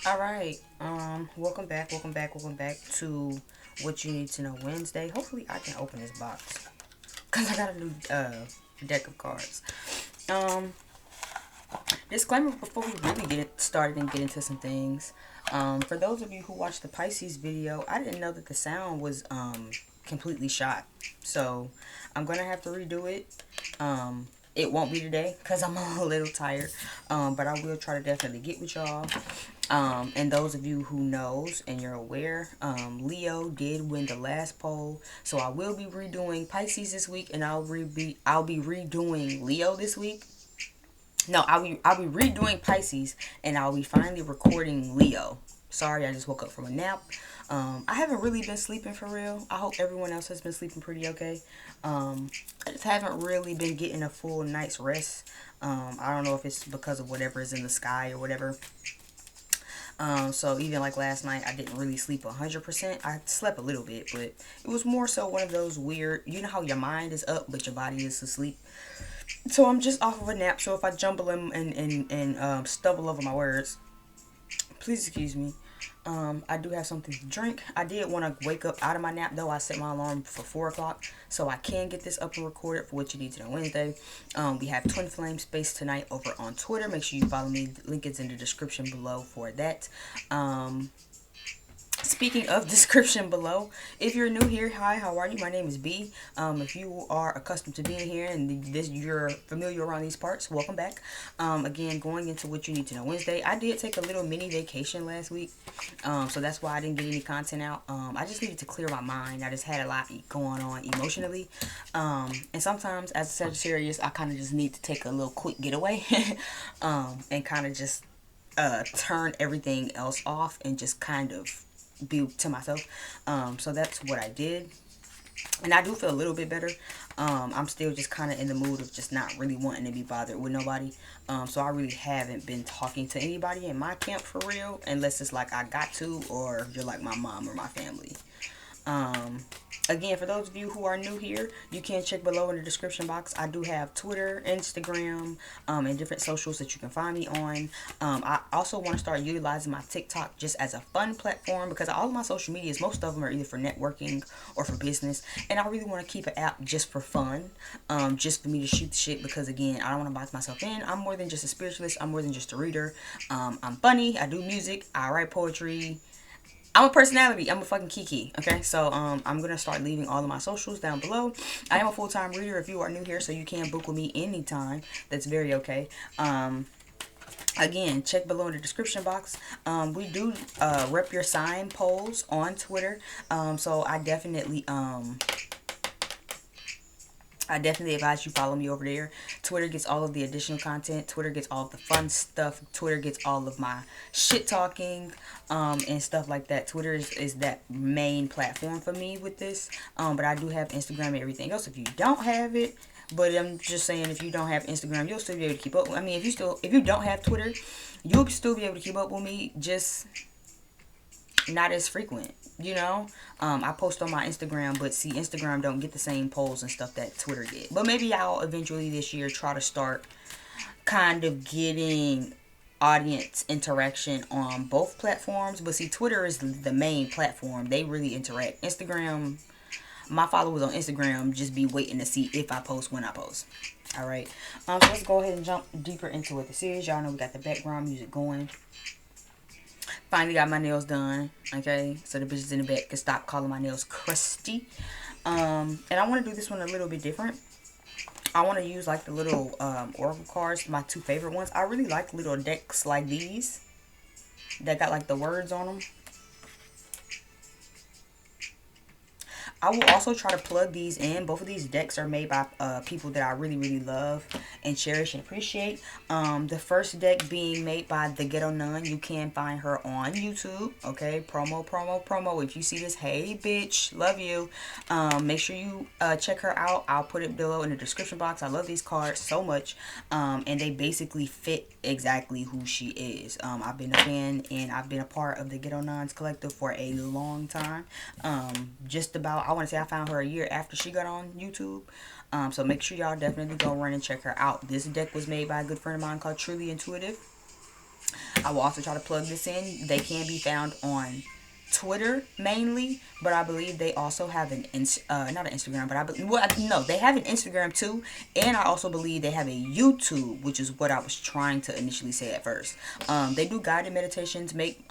All right. Welcome back to What You Need to Know Wednesday. Hopefully, I can open this box because I got a new deck of cards. Um, Disclaimer before we really get it started and get into some things. For those of you who watched the Pisces video, I didn't know that the sound was completely shot. So I'm gonna have to redo it. It won't be today because I'm a little tired. But I will try to definitely get with y'all. And those of you who knows and you're aware, Leo did win the last poll, so I will be redoing Pisces this week, and I'll be redoing Leo this week. No, I'll be redoing Pisces, and I'll be finally recording Leo. Sorry, I just woke up from a nap. I haven't really been sleeping for real. I hope everyone else has been sleeping pretty okay. I just haven't really been getting a full night's rest. I don't know if it's because of whatever is in the sky or whatever. So even like last night, I didn't really sleep 100%. I slept a little bit, but it was more so one of those weird, you know how your mind is up, but your body is asleep. So I'm just off of a nap. So if I jumble and stumble over my words, please excuse me. I do have something to drink. I did want to wake up out of my nap though. I set my alarm for 4 o'clock, so I can get this up and recorded for What You Need to Know Wednesday. We have Twin Flame Space tonight over on Twitter. Make sure you follow me. The link is in the description below for that. Speaking of description below, if you're new here, hi, how are you? My name is B. If you are accustomed to being here and you're familiar around these parts, welcome back. Again, going into What You Need to Know Wednesday, I did take a little mini vacation last week, so that's why I didn't get any content out. I just needed to clear my mind. I just had a lot going on emotionally, and sometimes as a Sagittarius, I kind of just need to take a little quick getaway, and kind of just turn everything else off and just kind of be to myself. So that's what I did, and I do feel a little bit better. I'm still just kind of in the mood of just not really wanting to be bothered with nobody. So I really haven't been talking to anybody in my camp for real, unless it's like I got to, or you're like my mom or my family. Um, Again, for those of you who are new here, you can check below in the description box. I do have Twitter, Instagram, and different socials that you can find me on. I also want to start utilizing my TikTok just as a fun platform, because all of my social medias, most of them are either for networking or for business. And I really want to keep an app just for fun, just for me to shoot the shit, because again, I don't want to box myself in. I'm more than just a spiritualist. I'm more than just a reader. I'm funny. I do music. I write poetry. I'm a personality. I'm a fucking Kiki. Okay, so I'm gonna start leaving all of my socials down below. I am a full-time reader. If you are new here, so you can book with me anytime. That's very okay. Again, check below in the description box. We do rep your sign polls on Twitter. So I definitely advise you follow me over there. Twitter gets all of the additional content. Twitter gets all of the fun stuff. Twitter gets all of my shit talking, and stuff like that. Twitter is that main platform for me with this. But I do have Instagram and everything else. If you don't have it, but I'm just saying, if you don't have Instagram, you'll still be able to keep up. I mean, if you don't have Twitter, you'll still be able to keep up with me. Just not as frequent, you know. I post on my Instagram, but see, Instagram don't get the same polls and stuff that Twitter get. But maybe I'll eventually this year try to start kind of getting audience interaction on both platforms. But see, Twitter is the main platform. They really interact. Instagram, my followers on Instagram just be waiting to see if I post when I post. All right. So let's go ahead and jump deeper into what this is. Y'all know we got the background music going. Finally got my nails done. Okay, so the bitches in the back can stop calling my nails crusty. And I want to do this one a little bit different. I want to use like the little oracle cards, my two favorite ones. I really like little decks like these that got like the words on them. I will also try to plug these in. Both of these decks are made by people that I really, really love and cherish and appreciate. The first deck being made by the Ghetto Nun. You can find her on YouTube. Okay, promo. If you see this, hey bitch, love you. Make sure you check her out. I'll put it below in the description box. I love these cards so much, and they basically fit exactly who she is. I've been a fan and I've been a part of the Ghetto Nuns collective for a long time. Just about, I want to say I found her a year after she got on YouTube. So make sure y'all definitely go run and check her out. This deck was made by a good friend of mine called Truly Intuitive. I will also try to plug this in. They can be found on Twitter mainly, but I believe they also have an not an Instagram, but no, they have an Instagram too, and I also believe they have a YouTube, which is what I was trying to initially say at first. They do guided meditations, make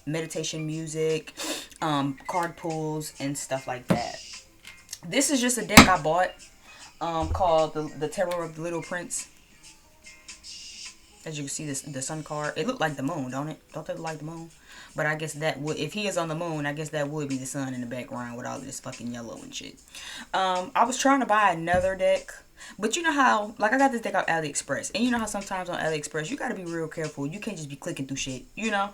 meditation music, card pulls, and stuff like that. This is just a deck I bought, called the Terror of the Little Prince. As you can see, the sun card, it looked like the moon, don't it? Don't it look like the moon? But I guess that would, if he is on the moon, I guess that would be the sun in the background with all this fucking yellow and shit. I was trying to buy another deck, but you know how, like, I got this deck off AliExpress, and you know how sometimes on AliExpress you gotta be real careful. You can't just be clicking through shit, you know.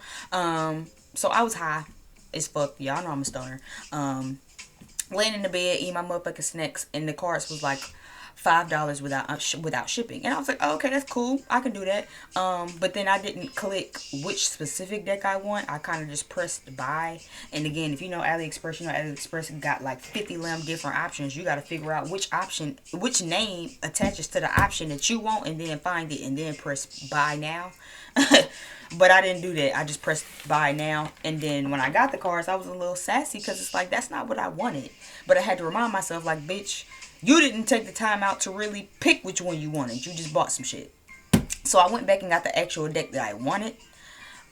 So I was high as fuck. Y'all know I'm a stoner. Laying in the bed, eating my motherfucking snacks, and the cards was like $5 without shipping, and I was like, oh, okay, that's cool, I can do that. But then I didn't click which specific deck I want. I kind of just pressed buy, and again, if you know AliExpress, you know AliExpress got like 50 different options. You got to figure out which name attaches to the option that you want, and then find it, and then press buy now. But I didn't do that. I just pressed buy now, and then when I got the cards, I was a little sassy because it's like, that's not what I wanted. But I had to remind myself, like, bitch, you didn't take the time out to really pick which one you wanted. You just bought some shit. So I went back and got the actual deck that I wanted.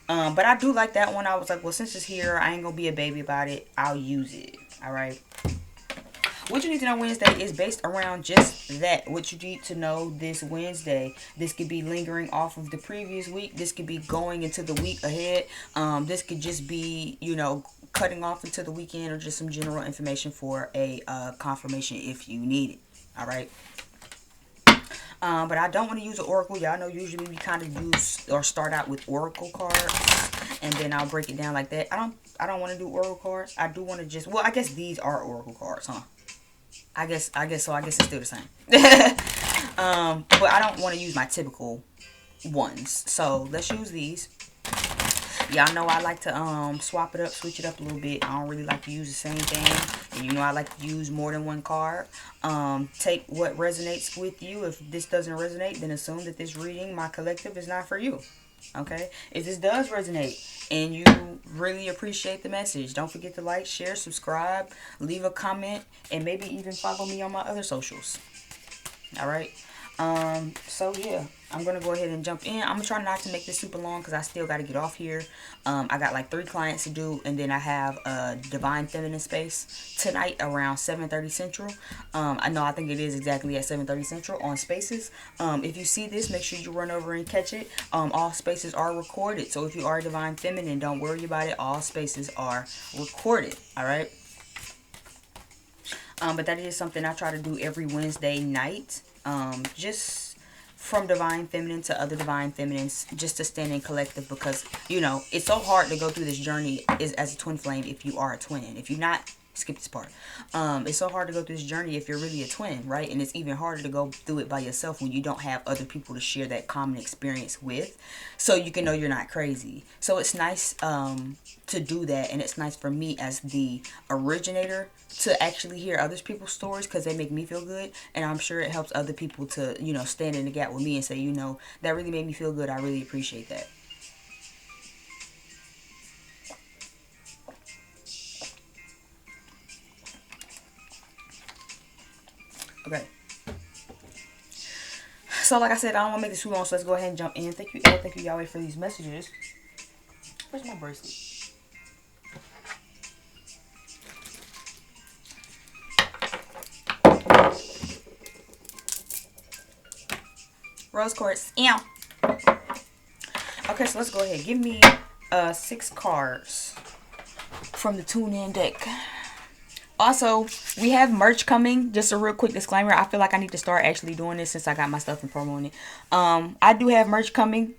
But I do like that one. I was like, well, since it's here, I ain't gonna be a baby about it. I'll use it. Alright. What you need to know Wednesday is based around just that. What you need to know this Wednesday. This could be lingering off of the previous week. This could be going into the week ahead. This could just be, you know, cutting off into the weekend, or just some general information for a confirmation if you need it. All right. But I don't want to use an oracle. Y'all know usually we kind of use or start out with oracle cards, and then I'll break it down like that. I don't want to do oracle cards. I do want to just, well, I guess these are oracle cards, huh? I guess so. I guess it's still the same. But I don't want to use my typical ones. So let's use these. Y'all know I like to swap it up, switch it up a little bit. I don't really like to use the same thing. And you know I like to use more than one card. Take what resonates with you. If this doesn't resonate, then assume that this reading, my collective, is not for you. Okay? If this does resonate and you really appreciate the message, don't forget to like, share, subscribe, leave a comment, and maybe even follow me on my other socials. Alright? So yeah, I'm gonna go ahead and jump in. I'm gonna try not to make this super long because I still got to get off here. I got like 3 clients to do, and then I have a divine feminine space tonight around 7:30 Central. I think it is exactly at 7:30 Central on Spaces. If you see this, make sure you run over and catch it. All spaces are recorded, so if you are divine feminine, don't worry about it. All spaces are recorded. All right. But that is something I try to do every Wednesday night. Just from divine feminine to other divine feminines, just to stand in collective, because you know it's so hard to go through this journey as a twin flame if you are a twin. If you're not, skip this part. It's so hard to go through this journey if you're really a twin, right? And it's even harder to go through it by yourself when you don't have other people to share that common experience with, so you can know you're not crazy. So it's nice to do that, and it's nice for me as the originator to actually hear other people's stories, because they make me feel good, and I'm sure it helps other people to, you know, stand in the gap with me and say, you know, that really made me feel good. I really appreciate that. Okay. So like I said, I don't want to make this too long, so let's go ahead and jump in. Thank you, Elle. Thank you, Yahweh, for these messages. Where's my bracelet? Rose quartz. Ew. Okay, so let's go ahead. Give me 6 cards from the tune-in deck. Also, we have merch coming. Just a real quick disclaimer. I feel like I need to start actually doing this since I got my stuff in promo on it. I do have merch coming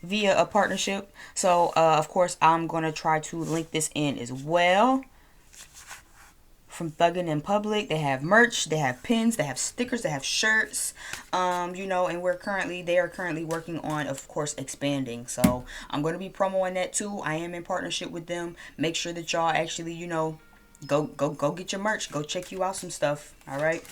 via a partnership. So, of course, I'm going to try to link this in as well. From Thuggin' in Public, they have merch, they have pins, they have stickers, they have shirts, you know, and they are currently working on, of course, expanding. So I'm going to be promoting that too. I am in partnership with them. Make sure that y'all actually, you know, go get your merch. Go check you out some stuff. All right.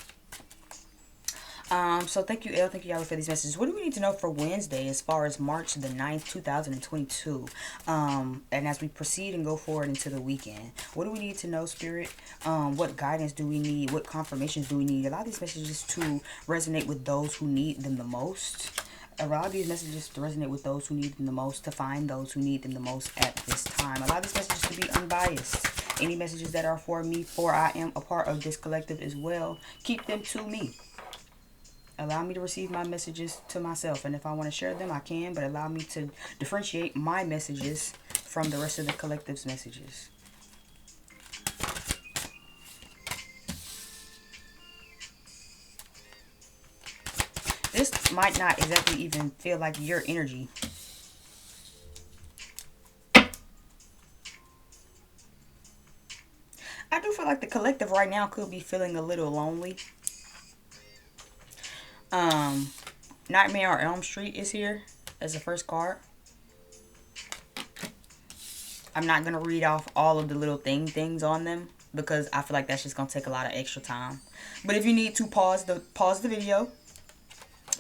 So thank you, Elle. Thank you, Yahweh, for these messages. What do we need to know for Wednesday as far as March the 9th, 2022? And as we proceed and go forward into the weekend, what do we need to know, Spirit? What guidance do we need? What confirmations do we need? Allow these messages to resonate with those who need them the most. Allow these messages to resonate with those who need them the most, to find those who need them the most at this time. Allow these messages to be unbiased. Any messages that are for me, for I am a part of this collective as well, keep them to me. Allow me to receive my messages to myself. And if I want to share them, I can. But allow me to differentiate my messages from the rest of the collective's messages. This might not exactly even feel like your energy. I do feel like the collective right now could be feeling a little lonely. Nightmare on Elm Street is here as the first card. I'm not going to read off all of the little things on them because I feel like that's just going to take a lot of extra time. But if you need to pause the video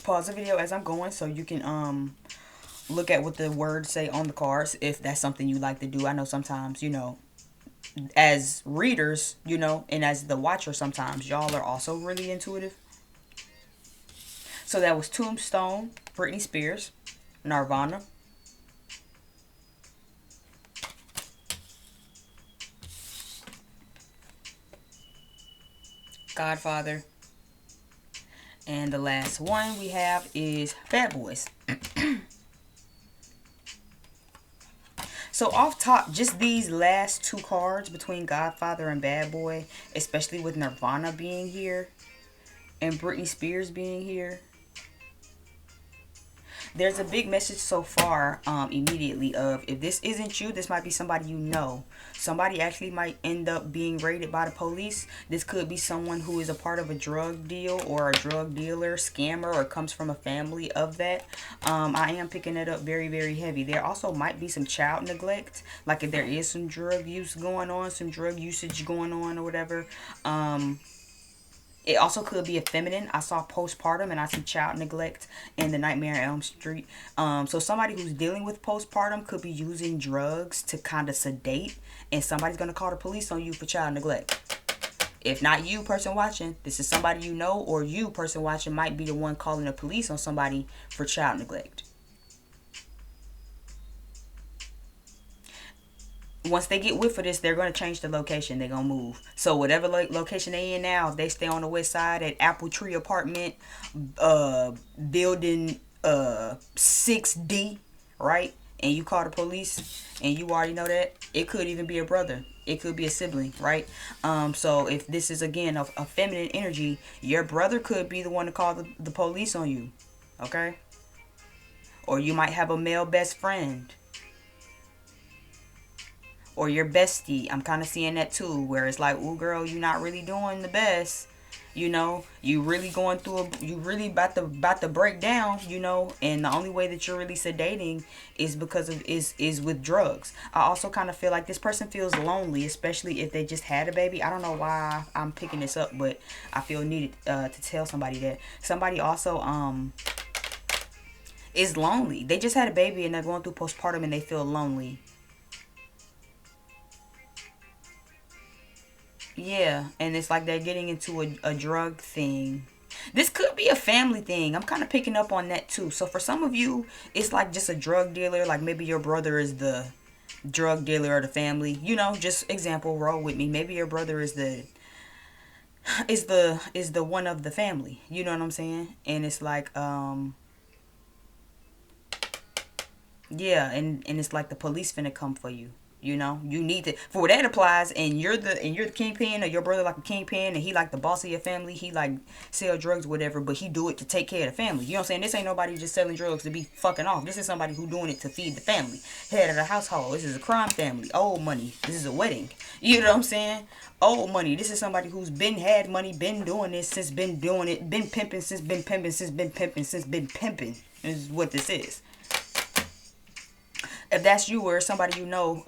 as I'm going so you can look at what the words say on the cards if that's something you like to do. I know sometimes, you know, as readers, you know, and as the watcher sometimes y'all are also really intuitive. So that was Tombstone, Britney Spears, Nirvana, Godfather, and the last one we have is Bad Boys. So off top, just these last two cards between Godfather and Bad Boy, especially with Nirvana being here and Britney Spears being here, there's a big message so far immediately of if this isn't you, this might be somebody you know. Somebody actually might end up being raided by the police. This could be someone who is a part of a drug deal or a drug dealer, scammer, or comes from a family of that. I am picking it up very, very heavy. There also might be some child neglect, like if there is some drug use going on, some drug usage going on or whatever. It also could be a feminine. I saw postpartum and I see child neglect in the Nightmare on Elm Street. So somebody who's dealing with postpartum could be using drugs to kind of sedate, and somebody's going to call the police on you for child neglect. If not you, person watching, this is somebody you know, or you, person watching, might be the one calling the police on somebody for child neglect. Once they get whiff of this, they're going to change the location. They're going to move. So whatever location they in now, if they stay on the west side at Apple Tree Apartment, building 6D, right? And you call the police and you already know that, it could even be a brother. It could be a sibling, right? So if this is, again, a feminine energy, your brother could be the one to call the police on you, okay? Or you might have a male best friend. Or your bestie. I'm kind of seeing that too, where it's like, ooh, girl, you're not really doing the best. You know, you really going through you really about to break down, you know, and the only way that you're really sedating is because of is with drugs. I also kind of feel like this person feels lonely, especially if they just had a baby. I don't know why I'm picking this up, but I feel needed to tell somebody that. Somebody also is lonely. They just had a baby and they're going through postpartum and they feel lonely. Yeah, and it's like they're getting into a drug thing. This could be a family thing. I'm kind of picking up on that too. So for some of you, it's like just a drug dealer. Like maybe your brother is the drug dealer of the family. You know, just example, roll with me. Maybe your brother is the one of the family. You know what I'm saying? And it's like yeah, and it's like the police finna come for you. You know, you need to, for that applies, and you're the kingpin, or your brother like a kingpin, and he like the boss of your family. He like sell drugs, whatever, but he do it to take care of the family. You know what I'm saying? This ain't nobody just selling drugs to be fucking off. This is somebody who doing it to feed the family, head of the household. This is a crime family, old money. This is a wedding. You know what I'm saying? Old money. This is somebody who's been had money, been doing this since been doing it, been pimping since been pimping since been pimping since been pimping. Is what this is. If that's you or somebody you know,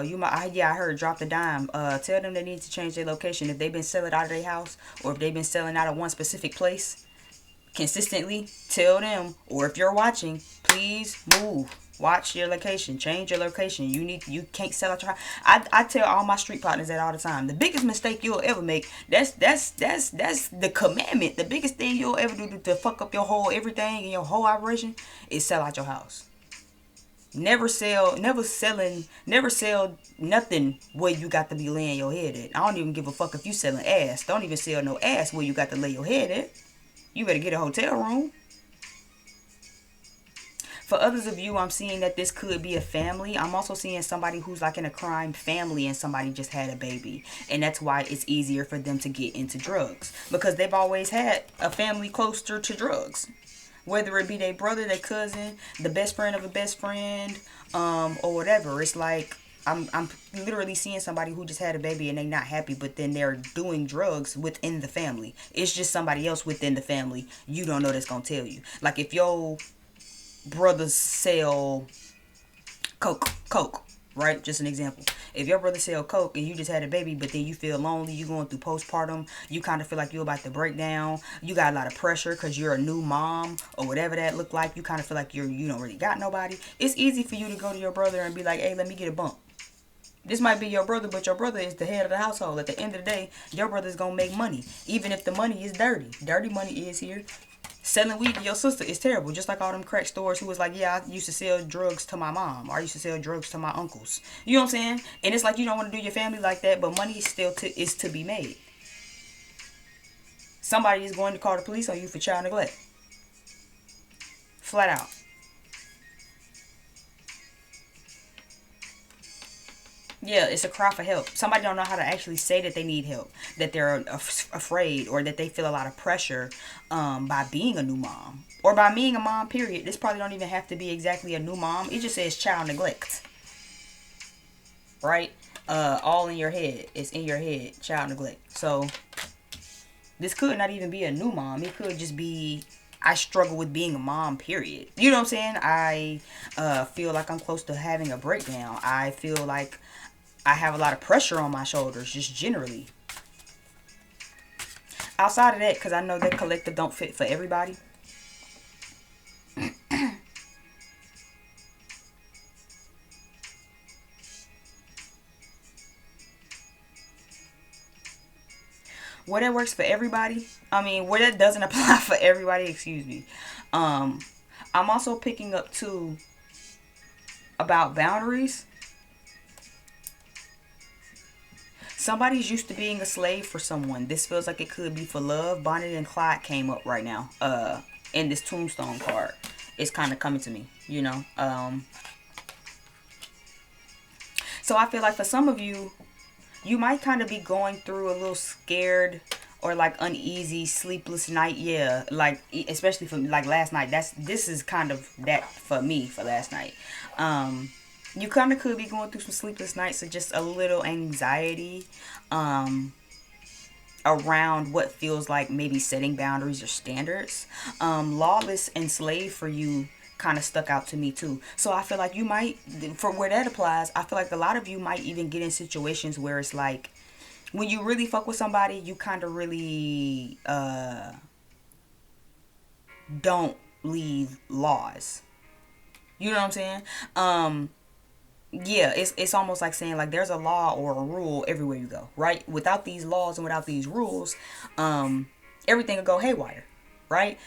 you might, yeah, I heard drop the dime. Tell them they need to change their location. If they've been selling out of their house, or if they've been selling out of one specific place, consistently tell them, or if you're watching, please move. Watch your location. Change your location. You can't sell out your house. I tell all my street partners that all the time. The biggest mistake you'll ever make, that's the commandment. The biggest thing you'll ever do to fuck up your whole everything and your whole operation is sell out your house. Never sell nothing where you got to be laying your head at. I don't even give a fuck if you selling ass. Don't even sell no ass where you got to lay your head at. You better get a hotel room. For others of you, I'm seeing that this could be a family. I'm also seeing somebody who's like in a crime family and somebody just had a baby. And that's why it's easier for them to get into drugs. Because they've always had a family closer to drugs. Whether it be their brother, their cousin, the best friend of a best friend, or whatever. It's like, I'm literally seeing somebody who just had a baby and they not happy, but then they're doing drugs within the family. It's just somebody else within the family you don't know that's going to tell you. Like if your brothers sell coke, right? Just an example. If your brother sell coke and you just had a baby, but then you feel lonely, you going through postpartum, you kind of feel like you're about to break down, you got a lot of pressure because you're a new mom or whatever that look like, you kind of feel like you don't really got nobody. It's easy for you to go to your brother and be like, hey, let me get a bump. This might be your brother, but your brother is the head of the household. At the end of the day, your brother's going to make money, even if the money is dirty. Dirty money is here. Selling weed to your sister is terrible. Just like all them crack stores who was like, yeah, I used to sell drugs to my mom. Or I used to sell drugs to my uncles. You know what I'm saying? And it's like you don't want to do your family like that, but money is still is to be made. Somebody is going to call the police on you for child neglect. Flat out. Yeah, it's a cry for help. Somebody don't know how to actually say that they need help, that they're afraid, or that they feel a lot of pressure by being a new mom, or by being a mom, period. This probably don't even have to be exactly a new mom. It just says child neglect, right? All in your head. It's in your head, child neglect. So this could not even be a new mom. It could just be, I struggle with being a mom, period. You know what I'm saying? I feel like I'm close to having a breakdown. I feel like I have a lot of pressure on my shoulders, just generally. Outside of that, because I know that collective don't fit for everybody. Where that works for everybody, where that doesn't apply for everybody, excuse me. I'm also picking up too about boundaries. Somebody's used to being a slave for someone. This feels like it could be for love. Bonnie and Clyde came up right now. In this tombstone card. It's kind of coming to me, you know. So I feel like for some of you, you might kind of be going through a little scared or like uneasy, sleepless night. Yeah, like especially for like last night. This is kind of that for me for last night. You kind of could be going through some sleepless nights or just a little anxiety around what feels like maybe setting boundaries or standards. Lawless and slave for you kind of stuck out to me too. So I feel like you might, for where that applies, I feel like a lot of you might even get in situations where it's like, when you really fuck with somebody, you kind of really don't leave laws. You know what I'm saying? Yeah, it's almost like saying like there's a law or a rule everywhere you go, right? Without these laws and without these rules, everything will go haywire, right?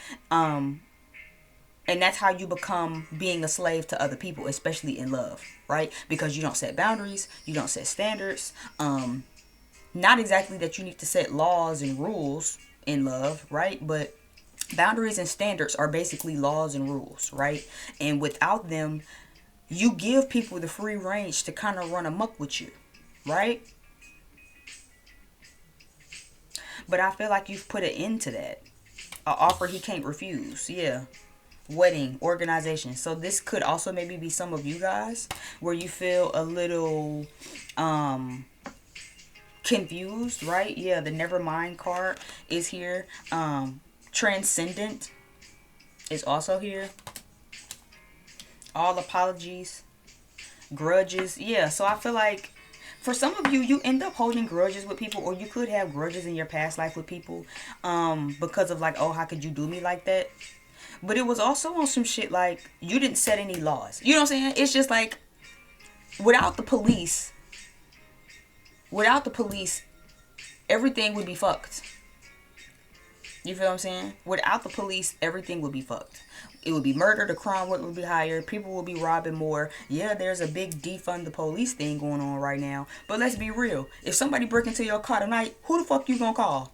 And that's how you become being a slave to other people, especially in love, right? Because you don't set boundaries, you don't set standards. Not exactly that you need to set laws and rules in love, right? But boundaries and standards are basically laws and rules, right? And without them, you give people the free range to kind of run amok with you, right? But I feel like you've put an end to that. An offer he can't refuse. Yeah. Wedding, organization. So this could also maybe be some of you guys where you feel a little confused, right? Yeah, the never mind card is here. Transcendent is also here. All apologies, grudges. Yeah, so I feel like for some of you, you end up holding grudges with people, or you could have grudges in your past life with people, because of like, oh, how could you do me like that? But it was also on some shit like you didn't set any laws. You know what I'm saying? It's just like without the police, everything would be fucked. You feel what I'm saying? Without the police, everything would be fucked. It would be murder, the crime rate would be higher, people would be robbing more. Yeah, there's a big defund the police thing going on right now. But let's be real. If somebody break into your car tonight, who the fuck you gonna call?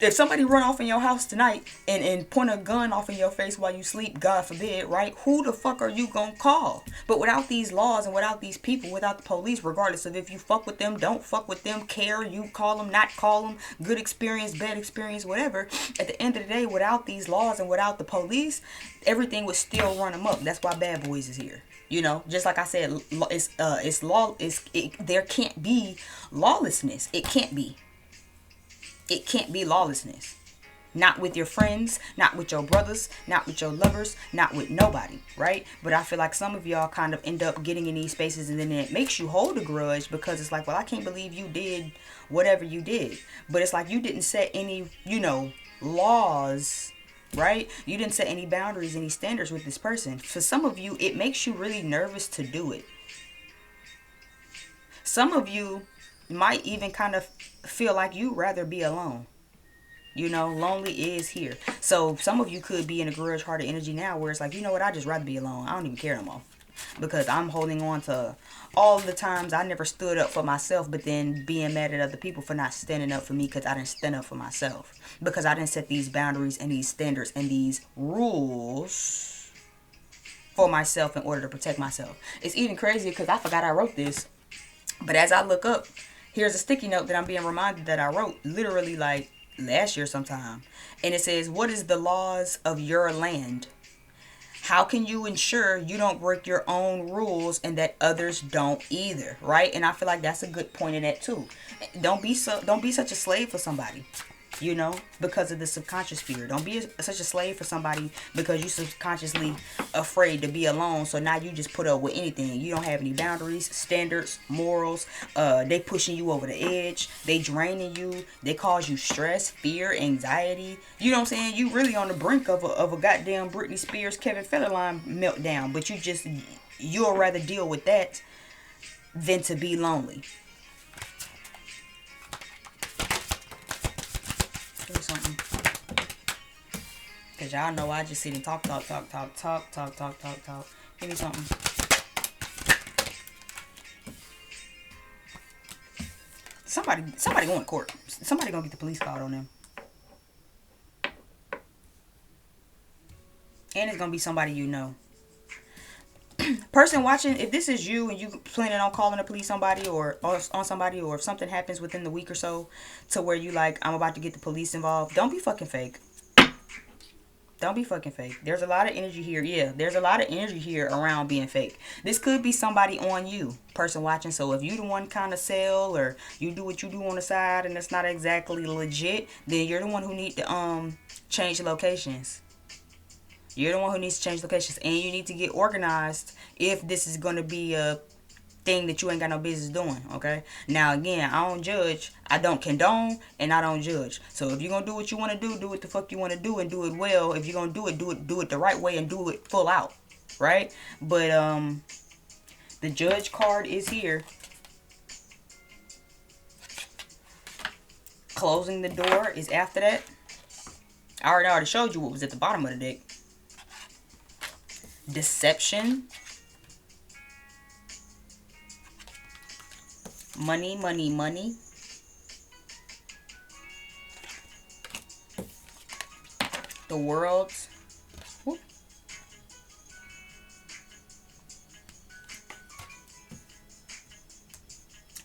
If somebody run off in your house tonight and point a gun off in your face while you sleep, God forbid, right? Who the fuck are you gonna call? But without these laws and without these people, without the police, regardless of if you fuck with them, don't fuck with them, care, you call them, not call them, good experience, bad experience, whatever. At the end of the day, without these laws and without the police, everything would still run amok. That's why Bad Boys is here. You know, just like I said, there can't be lawlessness. It can't be. It can't be lawlessness. Not with your friends, not with your brothers, not with your lovers, not with nobody, right? But I feel like some of y'all kind of end up getting in these spaces and then it makes you hold a grudge because it's like, well, I can't believe you did whatever you did. But it's like you didn't set any, laws, right? You didn't set any boundaries, any standards with this person. For some of you, it makes you really nervous to do it. Some of you might even kind of feel like you'd rather be alone. Lonely is here. So some of you could be in a grudge hearted energy now where it's like, you know what, I just rather be alone. I don't even care no more. Because I'm holding on to all the times I never stood up for myself, but then being mad at other people for not standing up for me because I didn't stand up for myself. Because I didn't set these boundaries and these standards and these rules for myself in order to protect myself. It's even crazier because I forgot I wrote this. But as I look up, here's a sticky note that I'm being reminded that I wrote literally like last year sometime. And it says, what is the laws of your land? How can you ensure you don't break your own rules and that others don't either, right? And I feel like that's a good point in that too. Don't be such a slave for somebody, because of the subconscious fear. Don't be such a slave for somebody because you subconsciously afraid to be alone. So now you just put up with anything. You don't have any boundaries, standards, morals. They pushing you over the edge. They draining you. They cause you stress, fear, anxiety. You know what I'm saying? You really on the brink of a goddamn Britney Spears, Kevin Federline meltdown. But you'll rather deal with that than to be lonely. Give me something. Because y'all know I just sit and talk. Give me something. Somebody going to court. Somebody going to get the police called on them. And it's going to be somebody you know. Person watching, if this is you and you planning on calling the police somebody or on somebody, or if something happens within the week or so to where you like, I'm about to get the police involved, don't be fucking fake. Don't be fucking fake. There's a lot of energy here. Yeah, there's a lot of energy here around being fake. This could be somebody on you, person watching. So if you the one kind of sell or you do what you do on the side and it's not exactly legit, then you're the one who need to change locations. You're the one who needs to change locations, and you need to get organized if this is going to be a thing that you ain't got no business doing, okay? Now, again, I don't judge, I don't condone, and I don't judge. So if you're going to do what you want to do what the fuck you want to do and do it well. If you're going to do it the right way and do it full out, right? But the judge card is here. Closing the door is after that. I already showed you what was at the bottom of the deck. Deception. Money. The world. Whoop.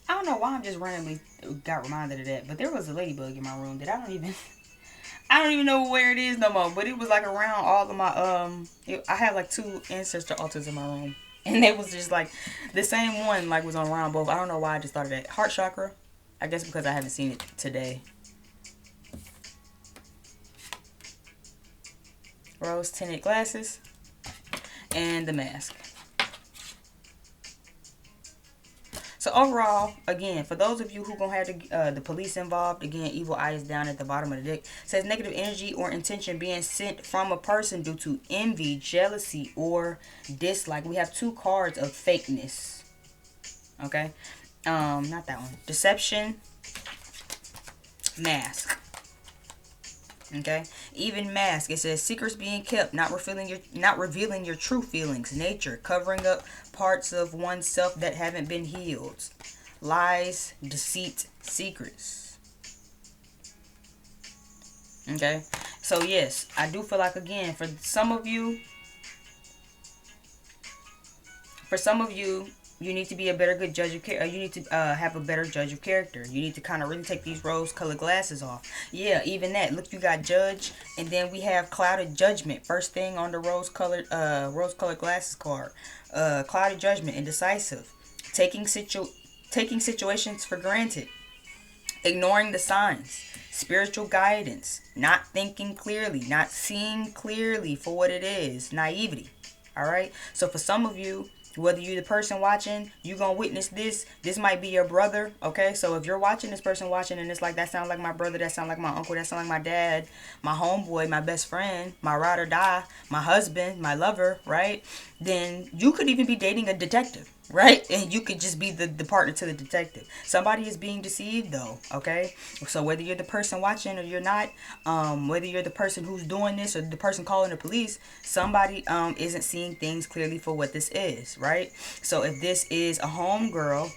I don't know why I'm just randomly got reminded of that, but there was a ladybug in my room that I don't even know where it is no more, but it was like around all of my I have like 2 ancestor altars in my room, and it was just like the same one like was on around both. I don't know why I just thought of that. Heart chakra, I guess because I haven't seen it today. Rose tinted glasses and the mask. So overall, again, for those of you who gonna have the police involved, again, evil eye is down at the bottom of the deck. Says negative energy or intention being sent from a person due to envy, jealousy, or dislike. We have 2 cards of fakeness. Okay, not that one. Deception, mask. Okay, even mask. It says secrets being kept, not revealing your true feelings, nature, covering up parts of oneself that haven't been healed, lies, deceit, secrets. Okay, so yes, I do feel like, again, for some of you, you need to be a better good judge of character. You need to have a better judge of character. You need to kind of really take these rose-colored glasses off. Yeah, even that. Look, you got judge, and then we have clouded judgment. First thing on the rose-colored glasses card. Clouded judgment, indecisive, taking situations for granted, ignoring the signs, spiritual guidance, not thinking clearly, not seeing clearly for what it is, naivety. All right. So for some of you, whether you're the person watching, you gonna witness this. This might be your brother, okay? So if you're watching, this person watching, and it's like, that sounds like my brother, that sounds like my uncle, that sounds like my dad, my homeboy, my best friend, my ride or die, my husband, my lover, right? Then you could even be dating a detective, right? And you could just be the partner to the detective. Somebody is being deceived, though, okay? So whether you're the person watching or you're not, whether you're the person who's doing this or the person calling the police, somebody isn't seeing things clearly for what this is, right? So if this is a homegirl,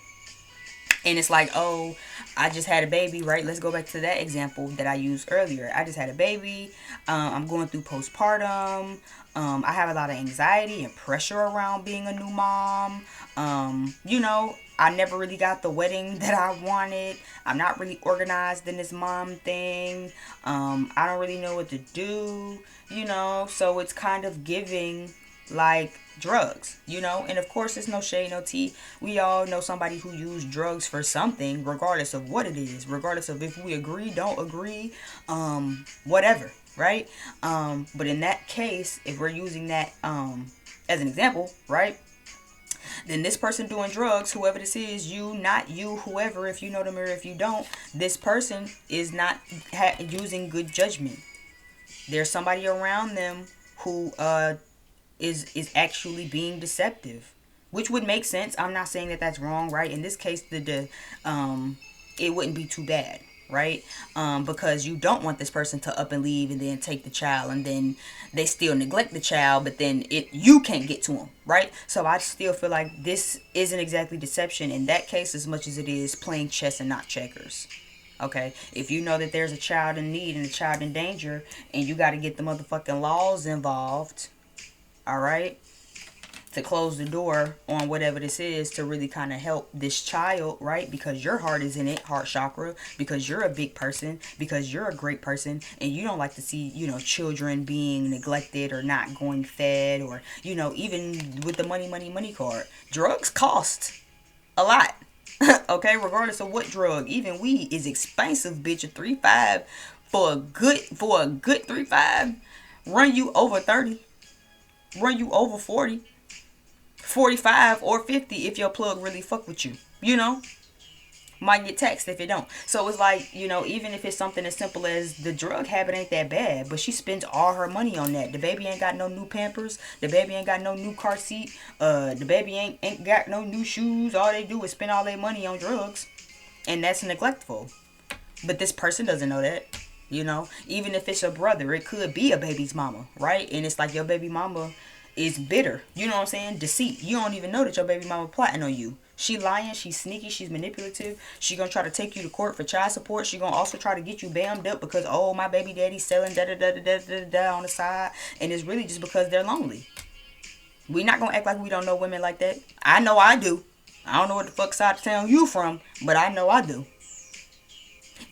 and it's like, oh, I just had a baby, right? Let's go back to that example that I used earlier. I just had a baby. I'm going through postpartum. I have a lot of anxiety and pressure around being a new mom. I never really got the wedding that I wanted. I'm not really organized in this mom thing. I don't really know what to do, so it's kind of giving like drugs, and of course it's no shade, no tea. We all know somebody who used drugs for something, regardless of what it is, regardless of if we agree, don't agree, whatever, right? But in that case, if we're using that as an example, right, then this person doing drugs, whoever this is, you, not you, whoever, if you know them or if you don't, this person is not using good judgment. There's somebody around them who is actually being deceptive, which would make sense. I'm not saying that that's wrong, right? In this case, it wouldn't be too bad, right? Because you don't want this person to up and leave and then take the child, and then they still neglect the child, but then you can't get to them, right? So I still feel like this isn't exactly deception in that case as much as it is playing chess and not checkers. Okay, if you know that there's a child in need and a child in danger, and you got to get the motherfucking laws involved, all right, to close the door on whatever this is, to really kind of help this child, right? Because your heart is in it, heart chakra, because you're a big person, because you're a great person, and you don't like to see, children being neglected or not going fed, or, even with the money card. Drugs cost a lot. Okay, regardless of what drug. Even weed is expensive, bitch. A 3.5 for a good 3.5 run you over 30. Run you over 40, 45, or 50 if your plug really fuck with you. Might get taxed if it don't. So it's like, even if it's something as simple as the drug habit ain't that bad, but she spends all her money on that. The baby ain't got no new Pampers. The baby ain't got no new car seat. The baby ain't got no new shoes. All they do is spend all their money on drugs. And that's neglectful. But this person doesn't know that. Even if it's a brother, it could be a baby's mama, right? And it's like your baby mama is bitter. You know what I'm saying? Deceit. You don't even know that your baby mama plotting on you. She lying, she's sneaky, she's manipulative. She gonna try to take you to court for child support. She gonna also try to get you bammed up because, oh, my baby daddy's selling da on the side. And it's really just because they're lonely. We not gonna act like we don't know women like that. I know I do. I don't know what the fuck side of town you from, but I know I do.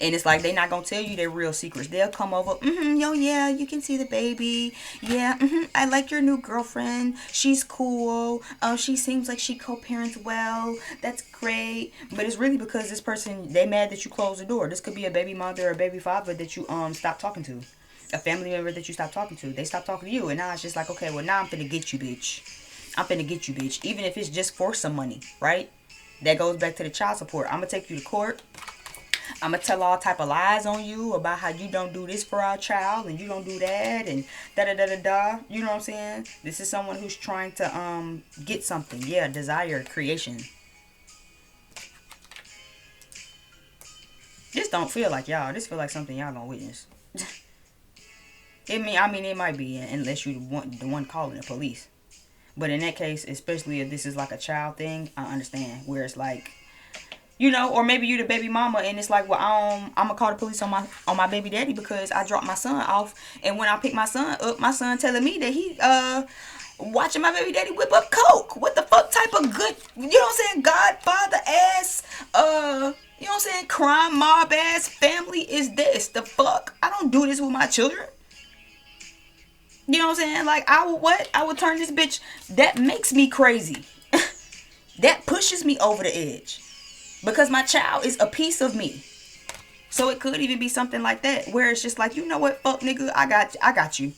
And it's like they not gonna tell you their real secrets. They'll come over, yo, yeah, you can see the baby. Yeah, I like your new girlfriend. She's cool. Oh, she seems like she co-parents well. That's great. But it's really because this person, they mad that you closed the door. This could be a baby mother or a baby father that you stopped talking to. A family member that you stopped talking to. They stopped talking to you. And now it's just like, okay, well, now I'm finna get you, bitch. I'm finna get you, bitch. Even if it's just for some money, right? That goes back to the child support. I'm going to take you to court. I'm going to tell all type of lies on you about how you don't do this for our child and you don't do that and da-da-da-da-da. You know what I'm saying? This is someone who's trying to get something. Yeah, desire, creation. This don't feel like y'all. This feel like something y'all gonna witness. I mean, it might be, unless you the one calling the police. But in that case, especially if this is like a child thing, I understand. Where it's like, you know, or maybe you the baby mama and it's like, well, I'm gonna call the police on my baby daddy because I dropped my son off, and when I pick my son up, my son telling me that he watching my baby daddy whip up coke. What the fuck type of good, you know what I'm saying, godfather ass, you know what I'm saying, crime mob ass family is this? The fuck? I don't do this with my children. You know what I'm saying? Like, I would turn this bitch. That makes me crazy. That pushes me over the edge. Because my child is a piece of me. So it could even be something like that. Where it's just like, you know what? Fuck, nigga. I got you.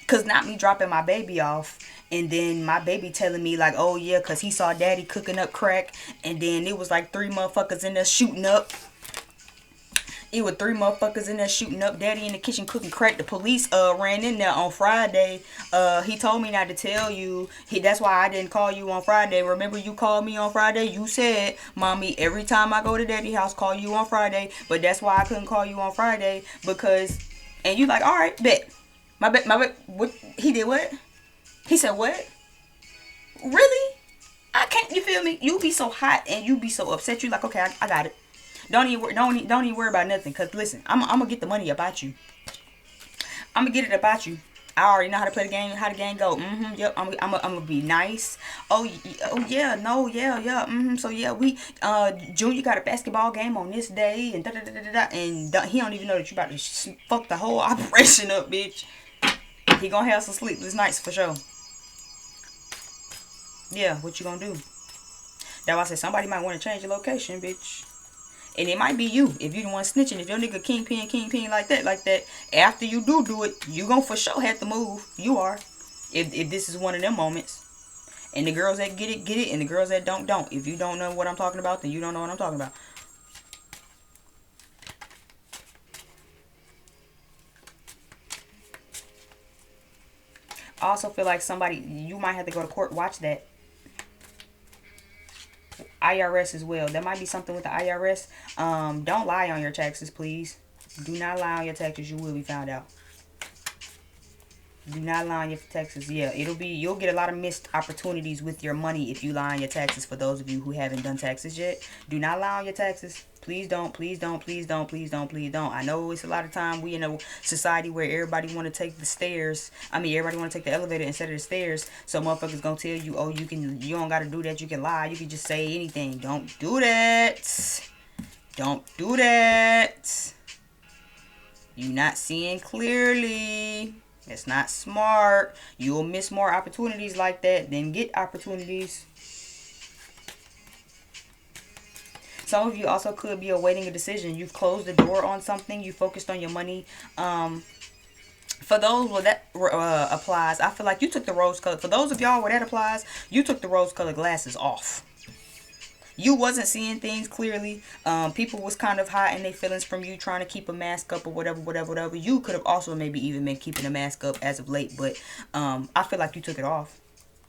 Because not me dropping my baby off. And then my baby telling me like, oh yeah, because he saw daddy cooking up crack. And then it was like 3 motherfuckers in there shooting up. It was 3 motherfuckers in there shooting up. Daddy in the kitchen cooking crack. The police ran in there on Friday. He told me not to tell you. That's why I didn't call you on Friday. Remember you called me on Friday? You said, Mommy, every time I go to daddy house, call you on Friday. But that's why I couldn't call you on Friday. Because, and you like, all right, bet. My bet, what? He did what? He said what? Really? I can't, you feel me? You be so hot and you be so upset. You like, okay, I got it. Don't even worry about nothing. Cause listen, I'm gonna get the money about you. I'm gonna get it about you. I already know how to play the game, how the game go. Yep. I'm gonna be nice. Oh yeah, no, yeah. So yeah, we Junior got a basketball game on this day, and and he don't even know that you about to fuck the whole operation up, bitch. He gonna have some sleepless nights for sure. Yeah, what you gonna do? That's why I said somebody might want to change your location, bitch. And it might be you. If you the one snitching. If your nigga kingpin like that. After you do it, you gonna for sure have to move. You are. If this is one of them moments. And the girls that get it. And the girls that don't. If you don't know what I'm talking about, then you don't know what I'm talking about. I also feel like you might have to go to court. Watch that. IRS as well. There might be something with the IRS. Don't lie on your taxes, please. Do not lie on your taxes. You will be found out. Do not lie on your taxes. Yeah, you'll get a lot of missed opportunities with your money if you lie on your taxes. For those of you who haven't done taxes yet, do not lie on your taxes. Please don't. Please don't. Please don't. Please don't. Please don't. I know it's a lot of time we in a society where everybody want to take the stairs. Everybody want to take the elevator instead of the stairs. So motherfuckers gonna tell you, oh, you don't gotta do that. You can lie. You can just say anything. Don't do that. Don't do that. You not seeing clearly. It's not smart. You'll miss more opportunities like that than get opportunities. Some of you also could be awaiting a decision. You've closed the door on something. You focused on your money. For those where that applies, I feel like you took the rose color. For those of y'all where that applies, you took the rose colored glasses off. You wasn't seeing things clearly. People was kind of hiding their feelings from you, trying to keep a mask up or whatever. You could have also maybe even been keeping a mask up as of late, but I feel like you took it off.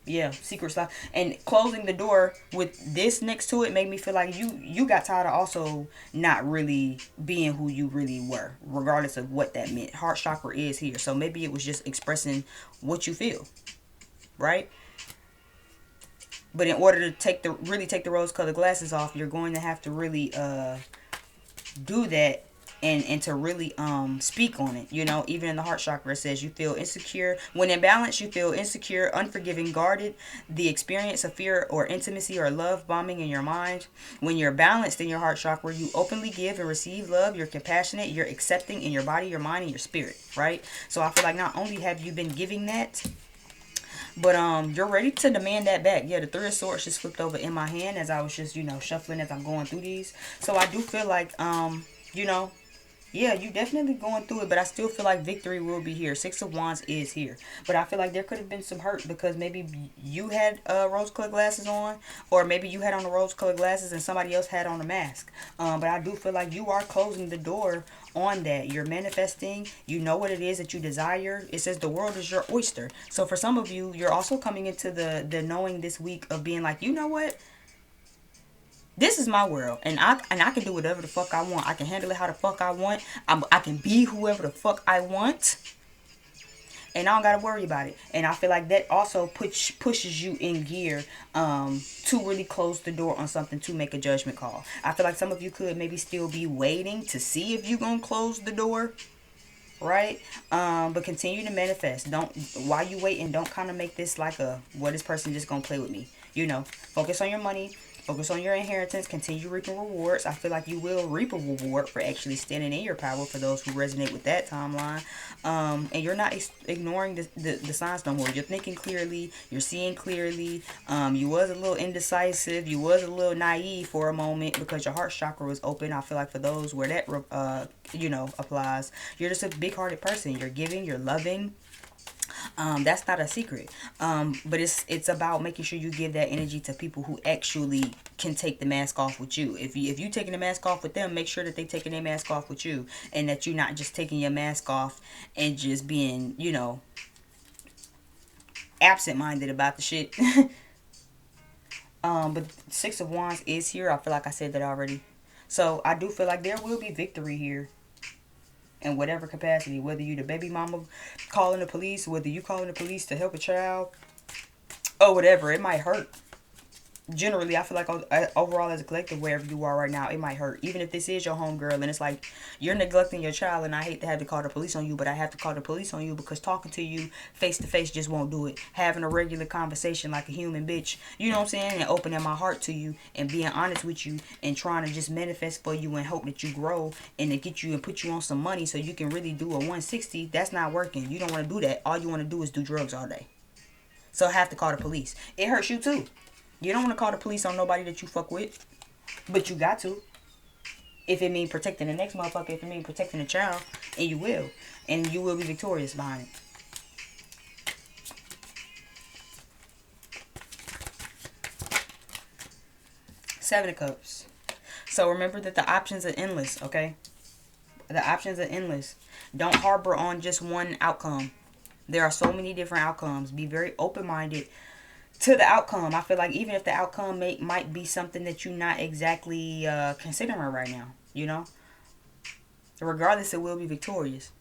Yeah, secret stuff. And closing the door with this next to it made me feel like you got tired of also not really being who you really were, regardless of what that meant. Heart chakra is here, so maybe it was just expressing what you feel, right? But in order to really take the rose-colored glasses off, you're going to have to really do that and to really speak on it. You know, even in the heart chakra, it says you feel insecure. When in balance, you feel insecure, unforgiving, guarded. The experience of fear or intimacy or love bombing in your mind. When you're balanced in your heart chakra, you openly give and receive love. You're compassionate. You're accepting in your body, your mind, and your spirit, right? So I feel like not only have you been giving that, but you're ready to demand that back. Yeah, the 3 of Swords just flipped over in my hand as I was just, shuffling as I'm going through these. So I do feel like, Yeah, you definitely going through it, but I still feel like victory will be here. Six of Wands is here, but I feel like there could have been some hurt because maybe you had rose-colored glasses on, or maybe you had on the rose-colored glasses and somebody else had on a mask. But I do feel like you are closing the door on that. You're manifesting. You know what it is that you desire. It says the world is your oyster. So for some of you, you're also coming into the knowing this week of being like, you know what? This is my world, and I can do whatever the fuck I want. I can handle it how the fuck I want. I can be whoever the fuck I want, and I don't gotta worry about it. And I feel like that also pushes you in gear to really close the door on something, to make a judgment call. I feel like some of you could maybe still be waiting to see if you gonna close the door, right? But continue to manifest. Don't, while you waiting, don't kind of make this like a, what, this person just gonna play with me. Focus on your money. Focus on your inheritance. Continue reaping rewards. I feel like you will reap a reward for actually standing in your power, for those who resonate with that timeline. And you're not ignoring the signs no more. You're thinking clearly. You're seeing clearly. You was a little indecisive. You was a little naive for a moment because your heart chakra was open. I feel like for those where that applies, you're just a big-hearted person. You're giving. You're loving. That's not a secret. But it's about making sure you give that energy to people who actually can take the mask off with you. If you taking the mask off with them, make sure that they taking their mask off with you, and that you're not just taking your mask off and just being, absent-minded about the shit. But Six of Wands is here. I feel like I said that already. So I do feel like there will be victory here, in whatever capacity, whether you the baby mama calling the police, whether you calling the police to help a child, or whatever. It might hurt. Generally, I feel like overall as a collective, wherever you are right now, it might hurt. Even if this is your homegirl and it's like you're neglecting your child, and I hate to have to call the police on you, but I have to call the police on you because talking to you face to face just won't do it. Having a regular conversation like a human bitch, you know what I'm saying, and opening my heart to you and being honest with you and trying to just manifest for you and hope that you grow and to get you and put you on some money so you can really do a 160, that's not working. You don't want to do that. All you want to do is do drugs all day. So I have to call the police. It hurts you too. You don't want to call the police on nobody that you fuck with. But you got to. If it means protecting the next motherfucker, if it means protecting the child, and you will. And you will be victorious behind it. Seven of Cups. So remember that the options are endless, okay? The options are endless. Don't harbor on just one outcome. There are so many different outcomes. Be very open-minded to the outcome. I feel like even if the outcome might be something that you're not exactly considering right now, regardless, it will be victorious.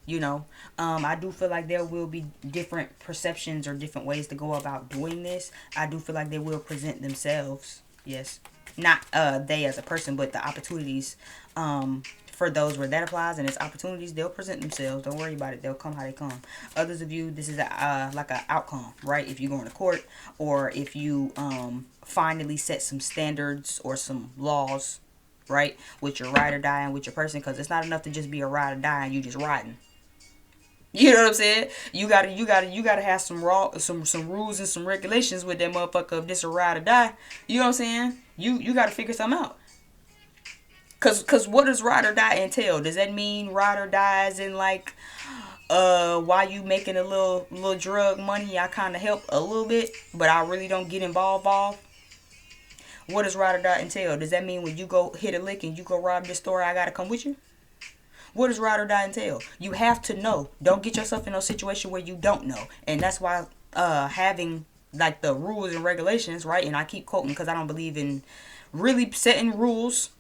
I do feel like there will be different perceptions or different ways to go about doing this. I do feel like they will present themselves. Yes, not they as a person, but the opportunities for those where that applies, and it's opportunities, they'll present themselves. Don't worry about it. They'll come how they come. Others of you, this is like an outcome, right? If you go into court, or if you finally set some standards or some laws, right, with your ride or die and with your person, because it's not enough to just be a ride or die and you just riding. You know what I'm saying? You gotta have some rules and some regulations with that motherfucker. If this a ride or die, you know what I'm saying? You gotta figure something out. Cause what does ride or die entail? Does that mean ride or dies in like while you making a little drug money, I kinda help a little bit, but I really don't get involved? What does ride or die entail? Does that mean when you go hit a lick and you go rob this store, I gotta come with you? What does ride or die entail? You have to know. Don't get yourself in a situation where you don't know. And that's why having like the rules and regulations, right? And I keep quoting because I don't believe in really setting rules,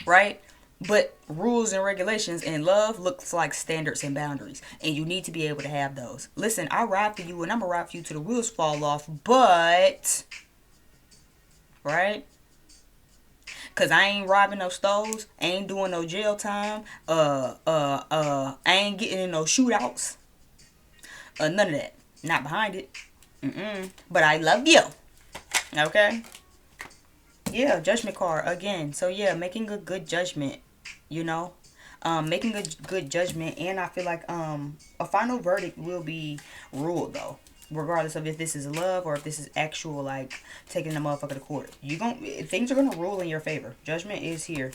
right? But rules and regulations in love looks like standards and boundaries. And you need to be able to have those. Listen, I ride for you and I'm going to ride for you till the wheels fall off. But, right? Because I ain't robbing no stores. I ain't doing no jail time. I ain't getting in no shootouts. None of that. Not behind it. But I love you. Okay? Yeah, judgment card again. So yeah, making a good judgment, making a good judgment. And I feel like a final verdict will be ruled though, regardless of if this is love or if this is actual like taking the motherfucker to court. Things are gonna rule in your favor. Judgment is here.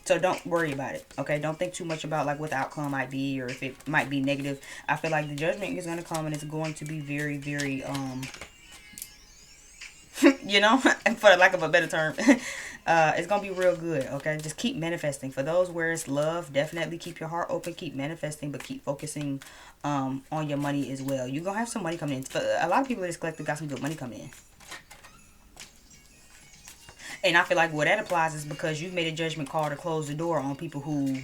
So don't worry about it, okay? Don't think too much about like what the outcome might be or if it might be negative. I feel like the judgment is going to come and it's going to be very, very, you know, for lack of a better term, it's going to be real good, okay? Just keep manifesting. For those where it's love, definitely keep your heart open, keep manifesting, but keep focusing on your money as well. You're going to have some money coming in. For a lot of people in this collective got some good money coming in. And I feel like what that applies is because you've made a judgment call to close the door on people who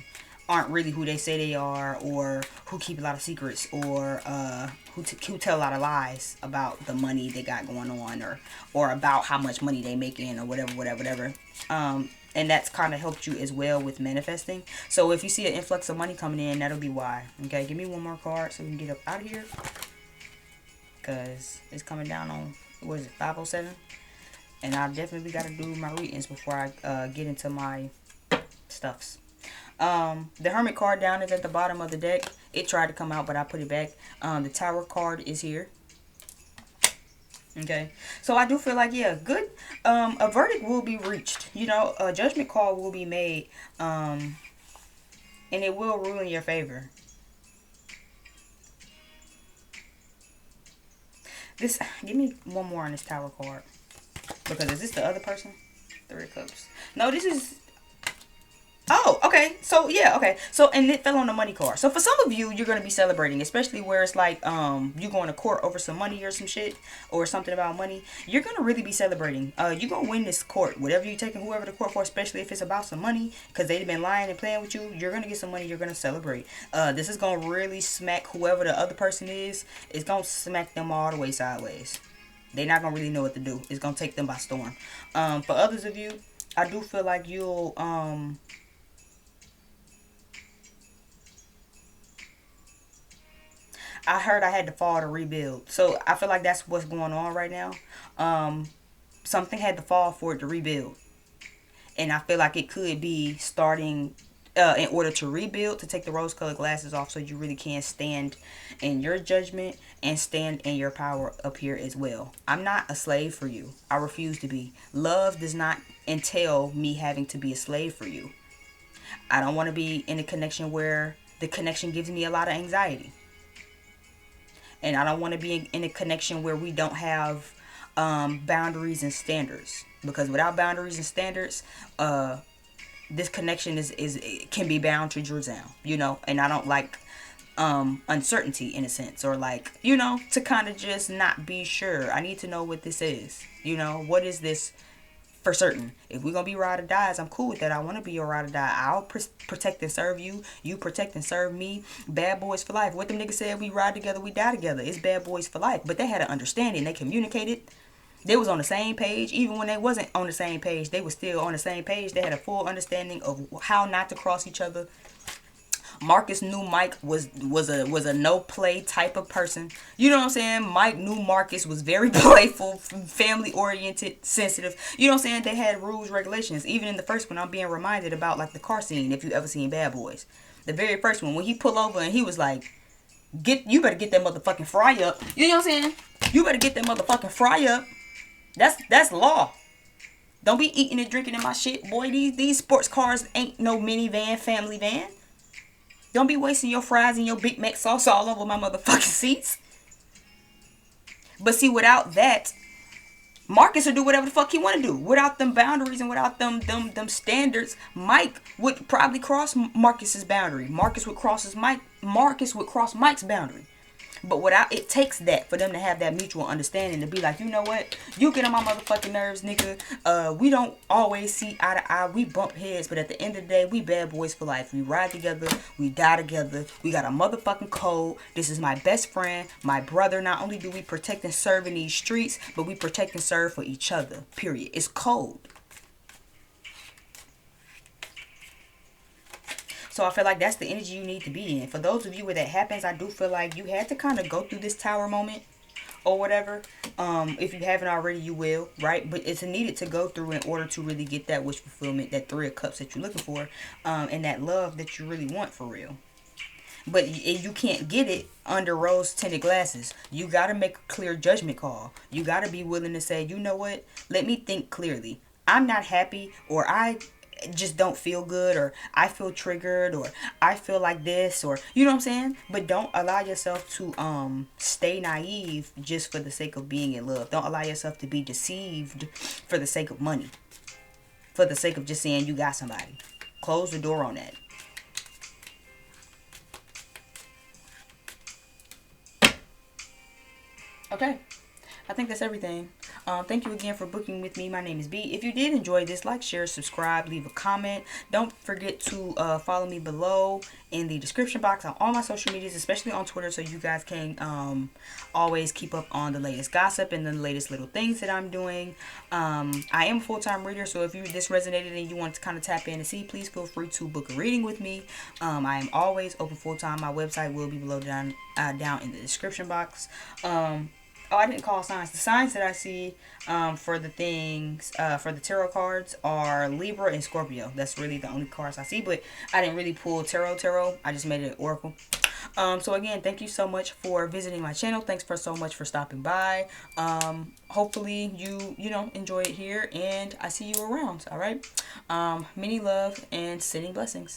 aren't really who they say they are, or who keep a lot of secrets, or who tell a lot of lies about the money they got going on, or about how much money they making, or whatever. And that's kind of helped you as well with manifesting. So if you see an influx of money coming in, that'll be why. Okay, give me one more card so we can get up out of here, because it's coming down on, what is it, 5:07. And I definitely got to do my readings before I get into my stuffs. The Hermit card down is at the bottom of the deck. It tried to come out, but I put it back. The Tower card is here. Okay. So I do feel like, yeah, good. A verdict will be reached. You know, a judgment call will be made. And it will rule in your favor. Give me one more on this Tower card. Because is this the other person? 3 of Cups. No, this is... Oh, okay. So, yeah, okay. So, and it fell on the money card. So, for some of you, you're going to be celebrating. Especially where it's like, you going to court over some money or some shit. Or something about money. You're going to really be celebrating. You're going to win this court. Whatever you're taking whoever to court for. Especially if it's about some money. Because they've been lying and playing with you. You're going to get some money. You're going to celebrate. This is going to really smack whoever the other person is. It's going to smack them all the way sideways. They're not going to really know what to do. It's going to take them by storm. For others of you, I do feel like you'll... I heard I had to fall to rebuild. So, I feel like that's what's going on right now. Something had to fall for it to rebuild. And I feel like it could be starting... in order to rebuild, to take the rose-colored glasses off so you really can stand in your judgment and stand in your power up here as well. I'm not a slave for you. I refuse to be. Love does not entail me having to be a slave for you. I don't want to be in a connection where the connection gives me a lot of anxiety. And I don't want to be in a connection where we don't have boundaries and standards. Because without boundaries and standards, this connection can be bound to drill down, you know, and I don't like uncertainty in a sense, or like, you know, to kind of just not be sure. I need to know what this is, you know, what is this for certain. If we're gonna be ride or dies, I'm cool with that. I want to be your ride or die. I'll protect and serve you. You protect and serve me. Bad boys for life. What them niggas said, we ride together, we die together. It's bad boys for life. But they had an understanding. They communicated. They was on the same page. Even when they wasn't on the same page, they was still on the same page. They had a full understanding of how not to cross each other. Marcus knew Mike was a no play type of person. You know what I'm saying? Mike knew Marcus was very playful, family oriented, sensitive. You know what I'm saying? They had rules, regulations. Even in the first one, I'm being reminded about like the car scene. If you ever seen Bad Boys, the very first one, when he pulled over and he was like, you better get that motherfucking fry up. You know what I'm saying? You better get that motherfucking fry up. That's law. Don't be eating and drinking in my shit, boy. These sports cars ain't no minivan, family van. Don't be wasting your fries and your Big Mac sauce all over my motherfucking seats. But see, without that, Marcus would do whatever the fuck he want to do. Without them boundaries and without them standards, Mike would probably cross Marcus's boundary. Marcus would cross Mike's boundary. But without, it takes that for them to have that mutual understanding, to be like, you know what, you get on my motherfucking nerves, nigga. We don't always see eye to eye. We bump heads, but at the end of the day, we bad boys for life. We ride together, we die together. We got a motherfucking code. This is my best friend, my brother. Not only do we protect and serve in these streets, but we protect and serve for each other. Period. It's code. So I feel like that's the energy you need to be in. For those of you where that happens, I do feel like you had to kind of go through this tower moment or whatever. If you haven't already, you will, right? But it's needed to go through in order to really get that wish fulfillment, that 3 of Cups that you're looking for, and that love that you really want for real. But you can't get it under rose-tinted glasses. You got to make a clear judgment call. You got to be willing to say, you know what? Let me think clearly. I'm not happy, or just don't feel good, or I feel triggered, or I feel like this, or you know what I'm saying? But don't allow yourself to stay naive just for the sake of being in love. Don't allow yourself to be deceived for the sake of money, for the sake of just saying you got somebody. Close the door on that. Okay, I think that's everything. Thank you again for booking with me. My name is B. If you did enjoy this, like, share, subscribe, leave a comment. Don't forget to follow me below in the description box on all my social medias, especially on Twitter, so you guys can always keep up on the latest gossip and the latest little things that I'm doing. I am a full-time reader, so if this resonated and you want to kind of tap in and see, please feel free to book a reading with me. I am always open full-time. My website will be below down in the description box. Oh, I didn't call signs. The signs that I see for the things, for the tarot cards are Libra and Scorpio. That's really the only cards I see, but I didn't really pull tarot. I just made it an oracle. So again, thank you so much for visiting my channel. Thanks for so much for stopping by. Hopefully you know, enjoy it here, and I see you around. All right. Many love and sending blessings.